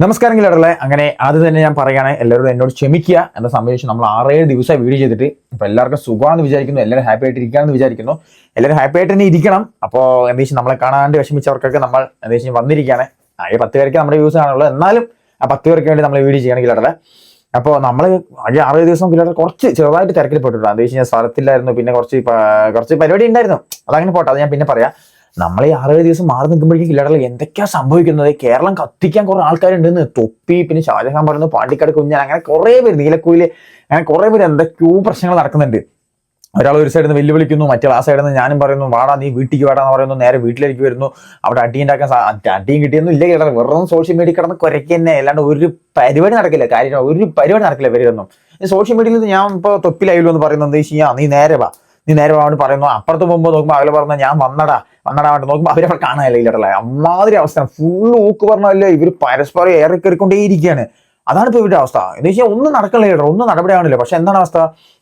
നമസ്കാരം കിലറല്ലേ. അങ്ങനെ ആദ്യം തന്നെ ഞാൻ പറയുകയാണ്, എല്ലാവരും എന്നോട് ക്ഷമിക്കുക. എന്നെ സംബന്ധിച്ച് നമ്മൾ 6-7 ദിവസമായി വീഡിയോ ചെയ്തിട്ട് അപ്പോൾ എല്ലാവർക്കും സുഖമാണെന്ന് വിചാരിക്കുന്നു, എല്ലാവരും ഹാപ്പി ആയിട്ട് ഇരിക്കുകയാണെന്ന് വിചാരിക്കുന്നു. എല്ലാവരും ഹാപ്പി ആയിട്ട് തന്നെ ഇരിക്കണം. അപ്പോൾ എന്താ വെച്ചാൽ നമ്മളെ കാണാണ്ട് വിഷമിച്ചവർക്കൊക്കെ നമ്മൾ എന്താ വെച്ചാൽ വന്നിരിക്കുകയാണ്. 10 പേർക്ക് നമ്മുടെ വ്യൂസ് ആണുള്ളത്, എന്നാലും ആ 10 പേർക്ക് വേണ്ടി നമ്മൾ വീഡിയോ ചെയ്യണം കിലറല്ലേ. അപ്പോൾ നമ്മൾ 6-7 ദിവസം കിലർ കുറച്ച് ചെറുതായിട്ട് തിരക്കിൽ പെട്ടിട്ടുണ്ട്. എന്താ വെച്ച് കഴിഞ്ഞാൽ സ്ഥലത്തില്ലായിരുന്നു, പിന്നെ കുറച്ച് പരിപാടി ഉണ്ടായിരുന്നു. അതങ്ങനെ പോട്ടെ, അത് ഞാൻ പിന്നെ പറയാം. നമ്മൾ ഈ 6-7 ദിവസം മാറി നിൽക്കുമ്പോഴേക്കും കില്ലടൽ എന്തൊക്കെയാ സംഭവിക്കുന്നത്. കേരളം കത്തിക്കാൻ കുറെ ആൾക്കാരുണ്ടെന്ന്. തൊപ്പി, പിന്നെ ഷാജഹാൻ പറയുന്നു, പാണ്ടിക്കാട് കുഞ്ഞൻ, അങ്ങനെ കുറെ പേര്, നീലക്കുയില്, അങ്ങനെ കുറെ പേര് എന്തൊക്കെയോ പ്രശ്നങ്ങൾ നടക്കുന്നുണ്ട്. ഒരാൾ ഒരു സൈഡിൽ നിന്ന് വെല്ലുവിളിക്കുന്നു, മറ്റേ ആ സൈഡിൽ നിന്ന് ഞാനും പറയുന്നു വാടാ നീ വീട്ടിലേക്ക് വാടാന്ന് പറയുന്നു. നേരെ വീട്ടിലേക്ക് വരുന്നു, അവിടെ അടിയും കിട്ടിയൊന്നും ഇല്ല കിടന്ന് വെറും സോഷ്യൽ മീഡിയ കിടന്ന് കുരയ്ക്ക് തന്നെ, അല്ലാണ്ട് ഒരു പരിപാടി നടക്കില്ല. കാര്യം ഒരു പരിപാടി നടക്കില്ല ഇവരൊന്നും. സോഷ്യൽ മീഡിയയിൽ ഞാൻ ഇപ്പോൾ തൊപ്പിലായില്ലോ എന്ന് പറയുന്നത് എന്താ വെച്ച് കഴിഞ്ഞാൽ നീ നേരെ വാ പറയുന്നു. അപ്പുറത്ത് പോകുമ്പോൾ നോക്കുമ്പോൾ അവരെ പറഞ്ഞാൽ ഞാൻ വന്നടാ വേണ്ടി നോക്കുമ്പോൾ അവരവിടെ കാണാനില്ല ഇല്ലട്ടല്ലേ. അമ്മാതിരി അവസ്ഥ. ഫുള്ള് ഊക്ക് പറഞ്ഞല്ലേ, ഇവർ പരസ്പരം ഏറെ കയറിക്കൊണ്ടേയിരിക്കുകയാണ്. അതാണ് ഇപ്പോൾ ഇവരുടെ അവസ്ഥ. എന്ന് വെച്ചാൽ ഒന്നും നടക്കണില്ല കേട്ടോ, ഒന്നും നടപടിയാവണില്ല. പക്ഷെ എന്താണ് അവസ്ഥ?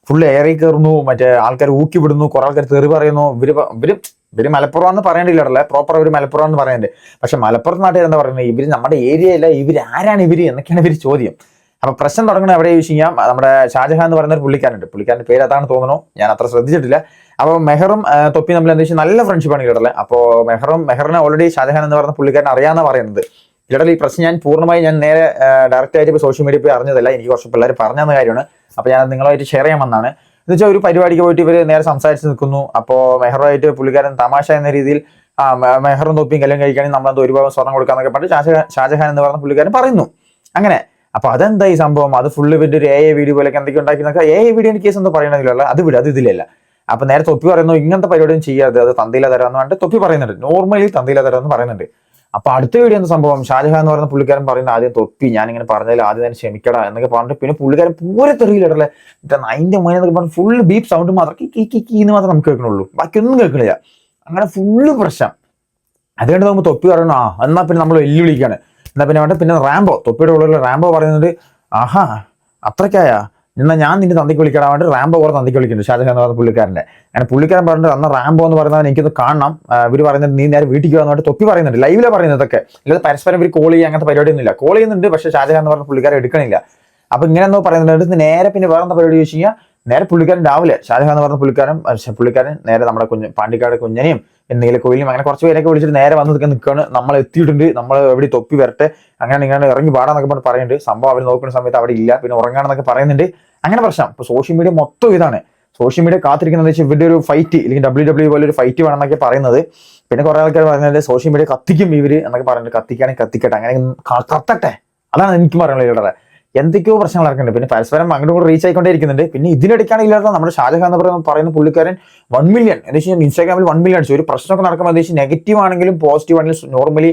ഫുള്ള് ഏറി കയറുന്നു, മറ്റേ ആൾക്കാർ ഊക്കി വിടുന്നു, കുറെ ആൾക്കാർ തെറി പറയുന്നു. ഇവര് മലപ്പുറം എന്ന് പറയേണ്ടില്ലല്ലേ, പ്രോപ്പർ ഒരു മലപ്പുറം എന്ന് പറയുന്നുണ്ട്. പക്ഷെ മലപ്പുറത്ത് നാട്ടുകാർ എന്താ പറയുന്നത്, ഇവര് നമ്മുടെ ഏരിയയില്ല, ആരാണ് ഇവര് എന്നൊക്കെയാണ് ഇവര് ചോദ്യം. അപ്പൊ പ്രശ്നം തുടങ്ങുന്നത് എവിടെ ചോദിച്ചു കഴിഞ്ഞാൽ നമ്മുടെ ഷാജഹാൻ എന്ന് പറയുന്ന ഒരു പുള്ളിക്കാരൻ്റെ പേര് അതാണ് തോന്നുന്നു, ഞാൻ അത്ര ശ്രദ്ധിച്ചിട്ടില്ല. അപ്പോൾ മെഹറും തൊപ്പി നമ്മൾ എന്താ വെച്ചാൽ നല്ല ഫ്രണ്ട്ഷിപ്പാണ് കിടല്ലേ. അപ്പോൾ മെഹറിനെ ഓൾറെഡി ഷാജഹാൻ എന്ന് പറയുന്ന പുള്ളിക്കാരൻ അറിയാമെന്ന് പറയുന്നത്. ഇവിടെ ഈ പ്രശ്നം ഞാൻ നേരെ ഡയറക്റ്റ് ആയിട്ട് ഇപ്പോൾ സോഷ്യൽ മീഡിയ പോയി അറിഞ്ഞതല്ല, എനിക്ക് കുറച്ച് പിള്ളേർ പറഞ്ഞെന്ന കാര്യമാണ്. അപ്പോൾ ഞാൻ നിങ്ങളുമായിട്ട് ഷെയർ ചെയ്യാൻ വന്നതാണ്. എന്ന് വെച്ചാൽ ഒരു പരിപാടിക്ക് പോയിട്ട് ഇവർ നേരെ സംസാരിച്ച് നിൽക്കുന്നു. അപ്പോൾ മെഹറുമായിട്ട് പുള്ളിക്കാരൻ തമാശ എന്ന രീതിയിൽ മെഹറും തൊപ്പിയും കല്യാണം കഴിക്കുകയാണെങ്കിൽ നമ്മളെന്തോ ഒരു ഭാഗം സ്വർണ്ണം കൊടുക്കാന്നൊക്കെ പറഞ്ഞിട്ട് ഷാജഹാൻ എന്ന് പറയുന്ന പുള്ളിക്കാരൻ പറയുന്നു. അങ്ങനെ അപ്പൊ അതെന്താ ഈ സംഭവം? അത് ഫുള്ള് ഇവരുടെ ഒരു വീഡിയോ പോലെയൊക്കെ എന്തൊക്കെ ഉണ്ടാക്കി വീഡിയോന്റെ കേസ് എന്തോ പറയണമെങ്കിലല്ല, അത് ഇതിലല്ല. അപ്പൊ നേരെ തൊപ്പി പറയുന്നു ഇങ്ങനത്തെ പരിപാടിയും ചെയ്യാതെ, അത് തന്തയില തരാന്ന് പറഞ്ഞിട്ട് തൊപ്പി പറയുന്നുണ്ട്. നോർമലി തന്തയില തരാമെന്ന് പറയുന്നുണ്ട്. അപ്പൊ അടുത്ത വീഡിയോ എന്താ സംഭവം? ഷാജഹാൻ എന്ന് പറയുന്ന പുള്ളിക്കാരൻ പറയുന്ന ആദ്യം തൊപ്പി ഞാനിങ്ങനെ പറഞ്ഞതിൽ ആദ്യം തന്നെ ക്ഷമിക്കടാ എന്നൊക്കെ പറഞ്ഞിട്ട് പിന്നെ പുള്ളിക്കാരൻ പൂരെ തെറിയില്ലല്ലേ, അതിന്റെ മോനെ എന്നൊക്കെ പറഞ്ഞ് ഫുള്ള് ബീപ്പ് സൗണ്ട് മാത്രം കീന്ന് മാത്രം നമുക്ക് കേൾക്കണുള്ളൂ, ബാക്കിയൊന്നും കേൾക്കണില്ല. അങ്ങനെ ഫുള്ള് പ്രശ്നം. അതുകൊണ്ട് നമുക്ക് തൊപ്പി പറയണോ എന്നാ പിന്നെ നമ്മൾ വെല്ലുവിളിക്കാണ്. എന്നാ പിന്നെ റാംബോ, തൊപ്പിയുടെ ഉള്ളിൽ റാംബോ പറയുന്നുണ്ട്, ആഹാ അത്രയ്ക്കായാ എന്നാൽ ഞാൻ നിന്റെ തന്തിക്ക് വിളിക്കാൻ വേണ്ടി റാംബോ കുറെ തന്തിക്ക് വിളിക്കുന്നുണ്ട് ഷാജഹാൻ എന്ന് പറഞ്ഞ പുള്ളിക്കാരൻ്റെ. അങ്ങനെ പുള്ളിക്കാരൻ പറഞ്ഞിട്ട് അന്ന് റാംബോ എന്ന് പറയുന്നത് എനിക്കൊന്ന് കാണണം, ഇവർ പറയുന്നത് നീ നേരെ വീട്ടിൽ വന്നിട്ട് തൊപ്പി പറയുന്നുണ്ട്. ലൈവിലെ പറയുന്നതൊക്കെ അല്ലാതെ പരസ്പരം ഇവർ കോൾ ചെയ്യുക അങ്ങനത്തെ പരിപാടിയൊന്നുമില്ല. കോൾ ചെയ്യുന്നുണ്ട്, പക്ഷേ ഷാജഹാൻ എന്ന് പറഞ്ഞ പുള്ളിക്കാരെ എടുക്കണില്ല. അപ്പൊ ഇങ്ങനെ എന്തോ പറയുന്നുണ്ട്. നേരെ പിന്നെ വേറെ എന്താ പരിപാടി ചോദിച്ചു കഴിഞ്ഞാൽ നേരെ പുള്ളിക്കാരൻ രാവിലെ ഷാജഹാൻ എന്ന് പറഞ്ഞ പുള്ളിക്കാരൻ നേരെ നമ്മുടെ പാണ്ടിക്കാട് കുഞ്ഞനെയും നീലക്കോയിലും അങ്ങനെ കുറച്ച് പേരൊക്കെ വിളിച്ചിട്ട് നേരെ വന്ന് നിൽക്കുകയാണ്. നമ്മൾ എത്തിയിട്ടുണ്ട്, നമ്മൾ എവിടെ തൊപ്പി വരട്ടെ, അങ്ങനെ ഇങ്ങനെ ഇറങ്ങി പാടാന്നൊക്കെ പറഞ്ഞ് പറയുന്നുണ്ട്. സംഭവം അവർ നോക്കുന്ന സമയത്ത് അവിടെ ഇല്ല, പിന്നെ ഉറങ്ങാണെന്നൊക്കെ പറയുന്നുണ്ട്. അങ്ങനെ പ്രശ്നം. ഇപ്പൊ സോഷ്യൽ മീഡിയ മൊത്തം ഇതാണ്. സോഷ്യൽ മീഡിയ കാത്തിരിക്കുന്നത് വെച്ചാൽ ഇവരുടെ ഒരു ഫൈറ്റ്, അല്ലെങ്കിൽ WWE പോലെ ഒരു ഫൈറ്റ് വേണമെന്നൊക്കെ പറയുന്നത്. പിന്നെ കുറെ ആൾക്കാർ പറയുന്നത് സോഷ്യൽ മീഡിയ കത്തിക്കും ഇവര് എന്നൊക്കെ പറഞ്ഞിട്ട്, കത്തിക്കുകയാണെങ്കിൽ കത്തിക്കട്ടെ, അങ്ങനെ കത്തട്ടെ. അതാണ് എനിക്ക് പറയാനുള്ളത്. ഇവിടെ എന്തൊക്കെയോ പ്രശ്നങ്ങൾ നടക്കുന്നുണ്ട്. പിന്നെ പരസ്പരം അങ്ങോട്ടും കൂടെ റീച്ച് ആയിക്കൊണ്ടേയിരിക്കുന്നുണ്ട്. പിന്നെ ഇതിനിടയ്ക്കാണെങ്കിൽ നമ്മുടെ ഷാജഹാൻ എന്ന് പറയുന്ന പുള്ളിക്കാരൻ 1 മില്യൺ എന്ന് വെച്ച് കഴിഞ്ഞാൽ ഇൻസ്റ്റാഗ്രാമിൽ 1 മില്യൺ അടിച്ചു. ഒരു പ്രശ്നമൊക്കെ നടക്കുമ്പോൾ എന്താ നെഗറ്റീവ് ആണെങ്കിലും പോസിറ്റീവ് ആണെങ്കിലും നോർമലി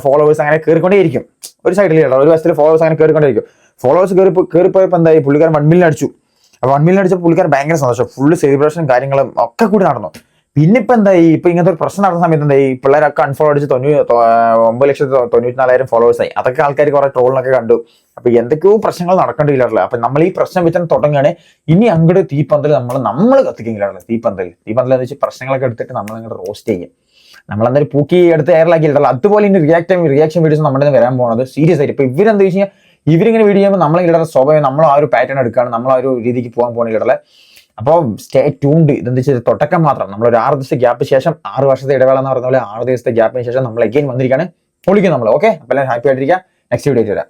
ഫോളോവേഴ്സ് അങ്ങനെ കയറിക്കൊണ്ടേയിരിക്കും. ഒരു സൈഡിൽ ഒരു വശത്തിൽ ഫോളോവേഴ്സ് അങ്ങനെ കയറിക്കൊണ്ടേയിരിക്കും. ഫോളോവേഴ്സ് കയറിപ്പോയപ്പോൾ എന്തായി, പുള്ളിക്കാരൻ 1 മില്യൺ അടിച്ചു. അപ്പോൾ 1 മില്യൺ അടിച്ചപ്പോൾ പുള്ളിക്കാരൻ ഭയങ്കര സന്തോഷം, ഫുള്ള് സെലിബ്രേഷനും കാര്യങ്ങളും ഒക്കെ കൂടി നടന്നു. പിന്നെ ഇപ്പൊ എന്തായി, ഇപ്പൊ ഇങ്ങനത്തെ ഒരു പ്രശ്നം നടന്ന സമയത്ത് എന്തായി, പിള്ളേരൊക്കെ അൺഫോളോ അടിച്ച് 9,94,000 ഫോളോവേഴ്സ് ആയി. അതൊക്കെ ആൾക്കാർ കുറെ ട്രോളിനൊക്കെ കണ്ടു. അപ്പൊ എന്തൊക്കെയോ പ്രശ്നങ്ങൾ നടക്കേണ്ടിയില്ല. അപ്പൊ നമ്മൾ ഈ പ്രശ്നം വെച്ചാൽ തുടങ്ങുകയാണ്. ഇനി അങ്ങോട്ട് തീപ്പന്തൽ നമ്മൾ കത്തിക്കെങ്കിലാണ് തീപ്പന്തൽ എന്ന് വെച്ചാൽ പ്രശ്നങ്ങളൊക്കെ എടുത്തിട്ട് നമ്മൾ അങ്ങോട്ട് റോസ്റ്റ് ചെയ്യും. നമ്മളെന്തായാലും പൂക്കി എടുത്ത് എയറിലാക്കിയിട്ടല്ല. അതുപോലെ ഇനി റിയാക്ഷൻ വീഡിയോസ് നമ്മുടെ വരാൻ പോകുന്നത് സീരിയസ് ആയിട്ട്. ഇപ്പൊ ഇവരെന്താ വെച്ച് കഴിഞ്ഞാൽ ഇവരിങ്ങനെ വീഡിയോ ചെയ്യുമ്പോൾ നമ്മളിവിടെ സ്വാഭാവികം നമ്മൾ ആ ഒരു പാറ്റേൺ എടുക്കുകയാണ്, നമ്മൾ ആ ഒരു രീതിക്ക് പോകാൻ പോകുന്നില്ല. അപ്പോൾ സ്റ്റേ ട്യൂൺഡ്. ഇതെന്താ വെച്ചാൽ തുടക്കം മാത്രം. നമ്മൾ ഒരു 6 ദിവസത്തെ ഗ്യാപ്പ് ശേഷം, 6 വർഷത്തെ ഇടവേള എന്ന് പറഞ്ഞ പോലെ 6 ദിവസത്തെ ഗ്യാപ്പിന് ശേഷം നമ്മൾ അഗൈൻ വന്നിരിക്കുകയാണ്, പൊളിക്കും നമ്മൾ. ഓക്കെ, അപ്പോൾ എല്ലാം ഹാപ്പി ആയിട്ടിരിക്കുക. നെക്സ്റ്റ് വീഡിയോ വരാം.